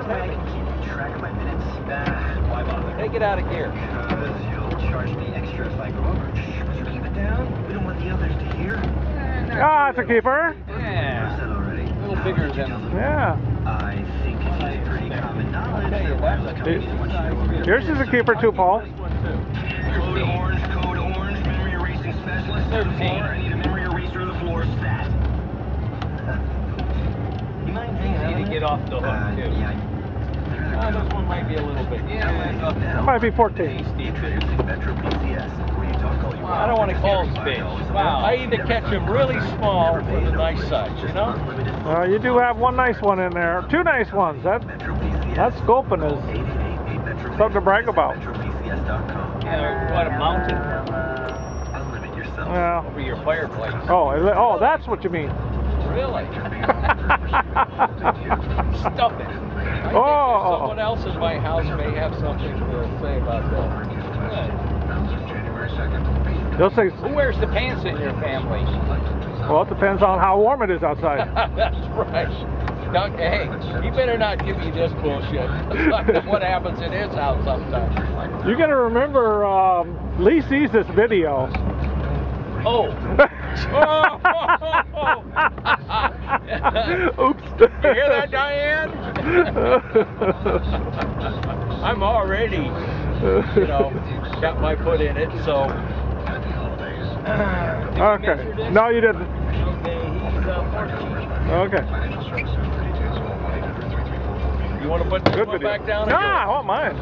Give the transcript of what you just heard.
I can keep track of my minutes. Why bother? Take it out of gear. Because you'll charge me extra if I go over. Shh, would you keep it down? We don't want the others to hear. Ah, it's a keeper. Yeah. Said already. A little bigger than. Yeah. I think it's pretty common knowledge that wireless companies want you to know where Yours is a keeper too, Paul. Code orange, memory erasing specialist. 13. I need a memory eraser on the floor, stat. You mind hanging out? Need to get off the hook, too. Yeah. This one might be a little bit. It might be 14. Metro PCS, where you talk all you want. I don't want to call it big. Wow. I either catch them really small or the nice size, you know? You do have one nice one in there. Two nice ones. That scoping is something to brag about. Yeah, what a mountain. Unlimit yourself. Yeah. Over your fireplace. Oh, that's what you mean. Really? Stuff it. I think Oh. someone else in my house may have something to say about that. January 2nd. They'll say, Who wears the pants in your family? well, it depends on how warm it is outside. That's right. Doug, hey, you better not give me this bullshit. What happens in his house sometimes. You gotta remember, Lee sees this video. Oh. Oops. You hear that, Diane? I'm already, got my foot in it, so. Okay. No, you didn't. Okay, he's 14. Okay. You want to put this Good one video. back down? Nah, I want mine.